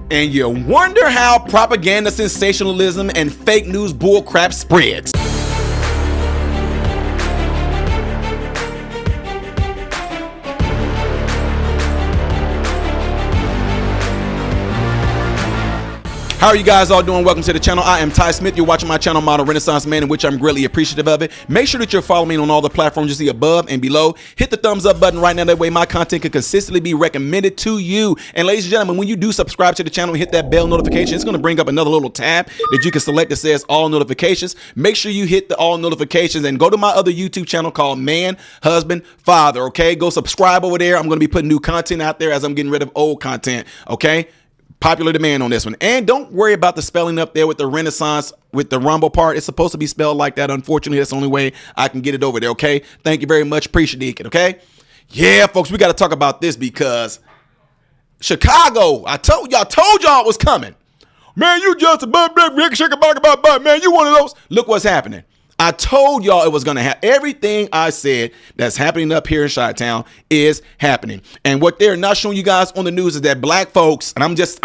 And you wonder how propaganda, sensationalism, and fake news bullcrap spreads. How are you guys all doing? Welcome to the channel. I am Ty Smith. You're watching my channel, Model Renaissance Man, in which I'm greatly appreciative of it. Make sure that you're following me on all the platforms you see above and below. Hit the thumbs up button right now. That way my content can consistently be recommended to you. And ladies and gentlemen, when you do subscribe to the channel and hit that bell notification, it's going to bring up another little tab that you can select that says all notifications. Make sure you hit the all notifications and go to my other YouTube channel called Man, Husband, Father. Okay, go subscribe over there. I'm going to be putting new content out there as I'm getting rid of old content. Okay. Popular demand on this one. And don't worry about the spelling up there with the Renaissance, with the Rumble part. It's supposed to be spelled like that. Unfortunately, that's the only way I can get it over there. Okay. Thank you very much. Appreciate it. Okay. Yeah, folks, we got to talk about this because Chicago, I told y'all it was coming. Man, you just a butt, man, you one of those. Look what's happening. I told y'all it was going to happen. Everything I said that's happening up here in Chi-Town is happening. And what they're not showing you guys on the news is that black folks, and I'm just,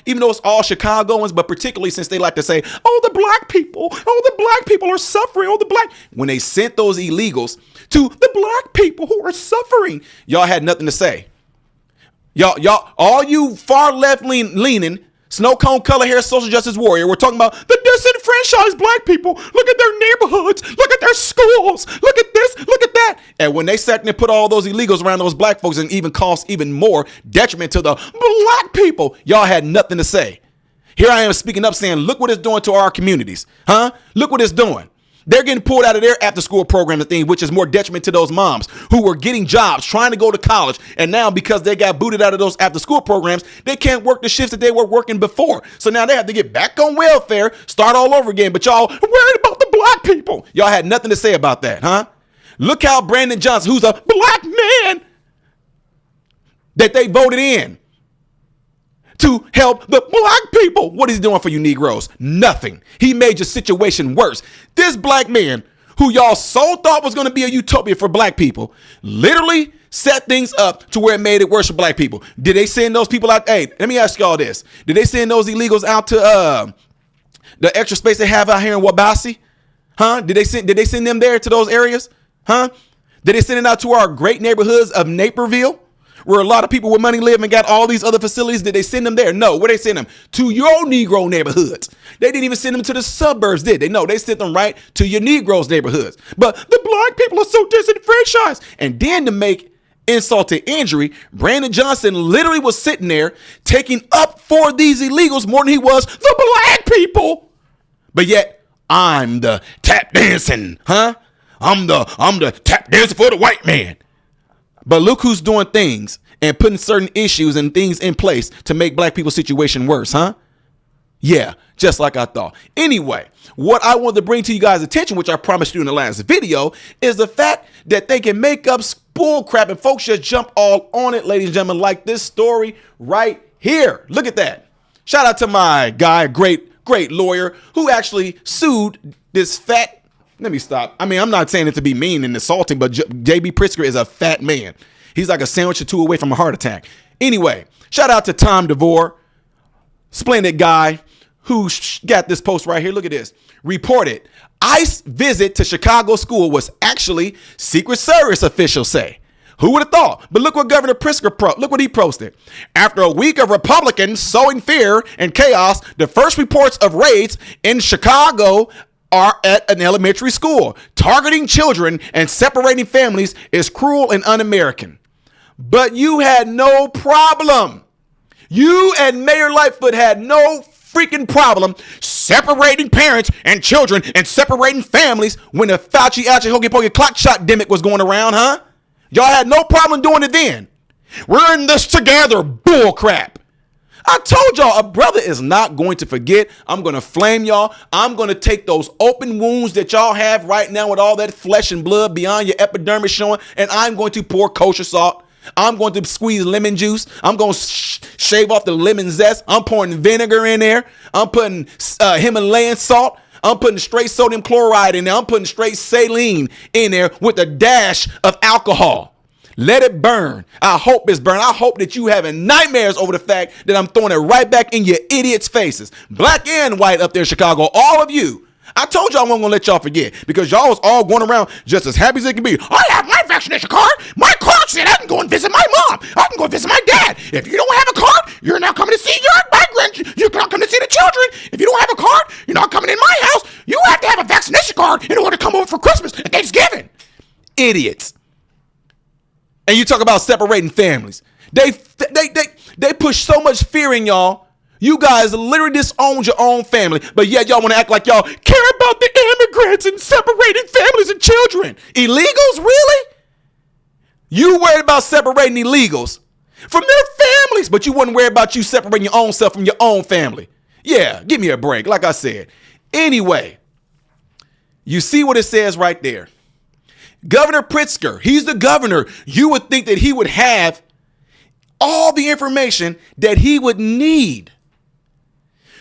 even though it's all Chicagoans, but particularly since they like to say, oh, the black people are suffering. When they sent those illegals to the black people who are suffering, y'all had nothing to say. Y'all, all you far left leaning, snow cone color hair social justice warrior, we're talking about the disenfranchised black people. Look at their neighborhoods. Look at their schools. Look at this. Look at that. And when they sat and put all those illegals around those black folks and even caused even more detriment to the black people, y'all had nothing to say. Here I am speaking up saying, look what it's doing to our communities. Huh? Look what it's doing. They're getting pulled out of their after school program and things, which is more detriment to those moms who were getting jobs, trying to go to college. And now because they got booted out of those after school programs, they can't work the shifts that they were working before. So now they have to get back on welfare, start all over again. But y'all worried about the black people. Y'all had nothing to say about that, huh? Look how Brandon Johnson, who's a black man, that they voted in to help the black people. What is he doing for you Negroes? Nothing. He made your situation worse. This black man, who y'all so thought was going to be a utopia for black people, literally set things up to where it made it worse for black people. Did they send those people out? Hey, let me ask y'all this. Did they send those illegals out to the extra space they have out here in Wabasi? Huh? Did they send them there to those areas? Huh? Did they send it out to our great neighborhoods of Naperville, where a lot of people with money live and got all these other facilities? Did they send them there? No. Where they send them? To your Negro neighborhoods. They didn't even send them to the suburbs, did they? No, they sent them right to your Negroes neighborhoods. But the black people are so disenfranchised. And then to make insult to injury, Brandon Johnson literally was sitting there taking up for these illegals more than he was the black people. But yet I'm the tap dancing, huh? I'm the tap dancer for the white man. But look who's doing things and putting certain issues and things in place to make black people's situation worse, huh? Yeah, just like I thought. Anyway, what I wanted to bring to you guys' attention, which I promised you in the last video, is the fact that they can make up bull crap and folks just jump all on it, ladies and gentlemen, like this story right here. Look at that. Shout out to my guy, great lawyer, who actually sued this fat. Let me stop. I mean, I'm not saying it to be mean and insulting, but JB Pritzker is a fat man. He's like a sandwich or two away from a heart attack. Anyway, shout out to Tom DeVore, splendid guy, who got this post right here. Look at this. Reported, ICE visit to Chicago school was actually Secret Service officials say. Who would have thought? But look what Governor Pritzker, look what he posted. After a week of Republicans sowing fear and chaos, the first reports of raids in Chicago are at an elementary school. Targeting children and separating families is cruel and un-American. But you had no problem. You and Mayor Lightfoot had no freaking problem separating parents and children and separating families when the Fauci, hokey pokey clock shot demic was going around, huh? Y'all had no problem doing it then. We're in this together, bull crap. I told y'all a brother is not going to forget. I'm going to flame y'all. I'm going to take those open wounds that y'all have right now with all that flesh and blood beyond your epidermis showing, and I'm going to pour kosher salt. I'm going to squeeze lemon juice. I'm going to shave off the lemon zest. I'm pouring vinegar in there. I'm putting Himalayan salt. I'm putting straight sodium chloride in there. I'm putting straight saline in there with a dash of alcohol. Let it burn. I hope it's burned. I hope that you having nightmares over the fact that I'm throwing it right back in your idiots' faces. Black and white up there in Chicago, all of you. I told y'all I wasn't going to let y'all forget because y'all was all going around just as happy as it can be. I have my vaccination card. My card said I can go and visit my mom. I can go visit my dad. If you don't have a card, you're not coming to see my grandchildren. You're not coming to see the children. If you don't have a card, you're not coming in my house. You have to have a vaccination card in order to come over for Christmas and Thanksgiving. Idiots. And you talk about separating families. They push so much fear in y'all. You guys literally disowned your own family, but yet y'all want to act like y'all care about the immigrants and separating families and children. Illegals, really? You worried about separating illegals from their families, but you wouldn't worry about you separating your own self from your own family. Yeah, give me a break, like I said. Anyway, you see what it says right there. Governor Pritzker, he's the governor. You would think that he would have all the information that he would need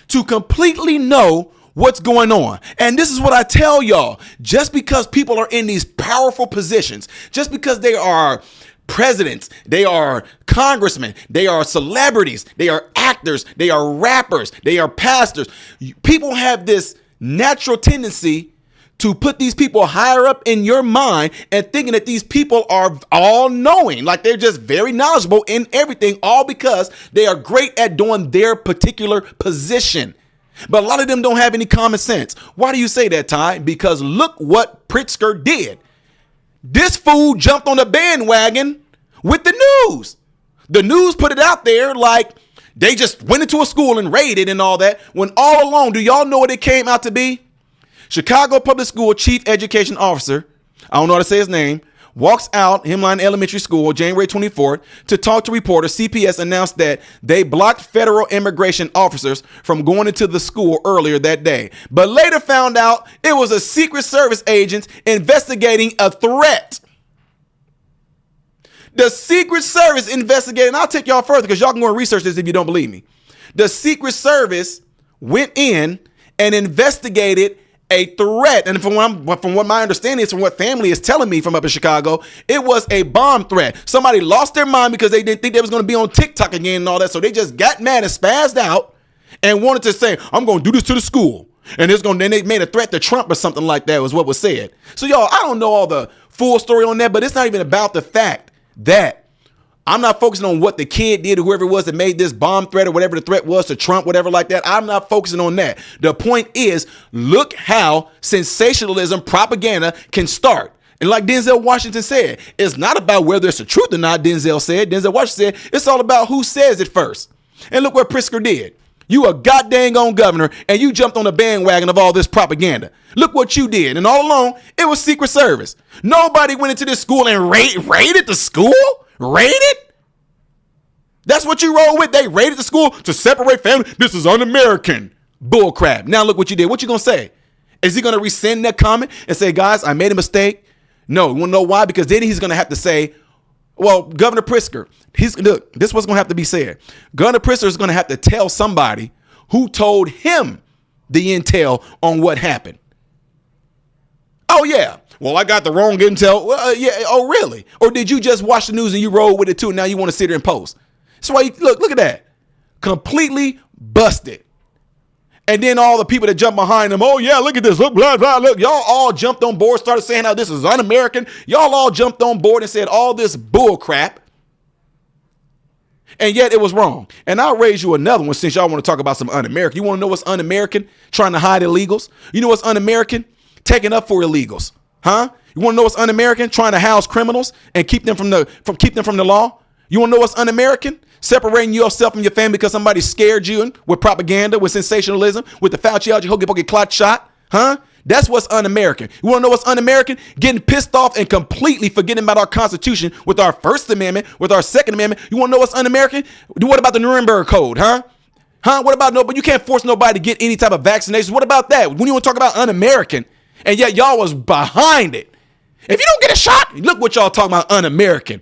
to completely know what's going on. And this is what I tell y'all. Just because people are in these powerful positions, just because they are presidents, they are congressmen, they are celebrities, they are actors, they are rappers, they are pastors, people have this natural tendency to put these people higher up in your mind and thinking that these people are all knowing, like they're just very knowledgeable in everything, all because they are great at doing their particular position. But a lot of them don't have any common sense. Why do you say that, Ty? Because look what Pritzker did. This fool jumped on the bandwagon with the news. The news put it out there like they just went into a school and raided and all that, when all along, do y'all know what it came out to be? Chicago Public School Chief Education Officer, I don't know how to say his name, walks out Hemline Elementary School January 24th to talk to reporters. CPS announced that they blocked federal immigration officers from going into the school earlier that day, but later found out it was a Secret Service agent investigating a threat. The Secret Service investigating, I'll take y'all further because y'all can go and research this if you don't believe me. The Secret Service went in and investigated a threat. And from what my understanding is, from what family is telling me from up in Chicago, it was a bomb threat. Somebody lost their mind because they didn't think they was going to be on TikTok again and all that. So they just got mad and spazzed out and wanted to say, I'm going to do this to the school. And then they made a threat to Trump or something like that was what was said. So y'all, I don't know all the full story on that, but it's not even about the fact that I'm not focusing on what the kid did or whoever it was that made this bomb threat or whatever the threat was to Trump, whatever like that. I'm not focusing on that. The point is, look how sensationalism, propaganda can start. And like Denzel Washington said, it's not about whether it's the truth or not, Denzel Washington said, it's all about who says it first. And look what Pritzker did. You a goddamn on governor and you jumped on the bandwagon of all this propaganda. Look what you did. And all along, it was Secret Service. Nobody went into this school and raided the school? Raided? That's what you roll with. They raided the school to separate family. This is un-American. Bull crap. Now look what you did. What you gonna say? Is he gonna rescind that comment and say, guys, I made a mistake? No. You wanna know why? Because then he's gonna have to say, well, Governor Pritzker, look, this is what's gonna have to be said. Governor Pritzker is gonna have to tell somebody who told him the intel on what happened. Oh yeah. Well, I got the wrong intel. Well, yeah. Oh, really? Or did you just watch the news and you roll with it too? And now you want to sit there and post. That's why look at that. Completely busted. And then all the people that jump behind them. Oh yeah, look at this. Look, blah, blah, look. Y'all all jumped on board, started saying how this is un-American. Y'all all jumped on board and said all this bull crap. And yet it was wrong. And I'll raise you another one since y'all want to talk about some un-American. You want to know what's un-American? Trying to hide illegals. You know what's un-American? Taking up for illegals. Huh? You want to know what's un-American? Trying to house criminals and keep them from the law. You want to know what's un-American? Separating yourself from your family because somebody scared you with propaganda, with sensationalism, with the Fauci out your hokey pokey clot shot. Huh? That's what's un-American. You want to know what's un-American? Getting pissed off and completely forgetting about our Constitution with our First Amendment, with our Second Amendment. You want to know what's un-American? What about the Nuremberg Code? Huh? What about no? But you can't force nobody to get any type of vaccinations. What about that? When you want to talk about un-American, and yet y'all was behind it. If you don't get a shot, look what y'all talking about un-American.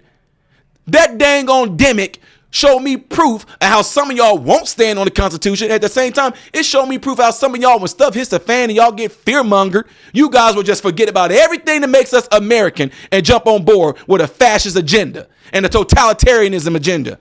That dang on demic showed me proof of how some of y'all won't stand on the Constitution. At the same time, it showed me proof how some of y'all, when stuff hits the fan and y'all get fear-mongered, you guys will just forget about everything that makes us American and jump on board with a fascist agenda and a totalitarianism agenda.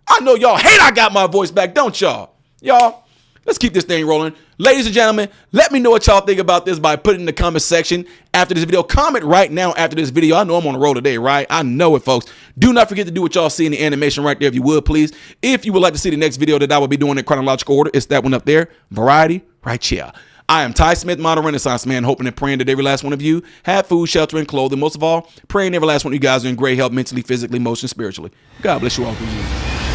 I know y'all hate I got my voice back, don't y'all? Y'all, let's keep this thing rolling. Ladies and gentlemen, let me know what y'all think about this by putting in the comment section after this video. Comment right now after this video. I know I'm on the roll today, right? I know it, folks. Do not forget to do what y'all see in the animation right there if you would, please. If you would like to see the next video that I will be doing in chronological order, it's that one up there. Variety right here. I am Ty Smith, modern Renaissance man, hoping and praying that every last one of you have food, shelter, and clothing. Most of all, praying every last one of you guys are in great health mentally, physically, emotionally, spiritually. God bless you all.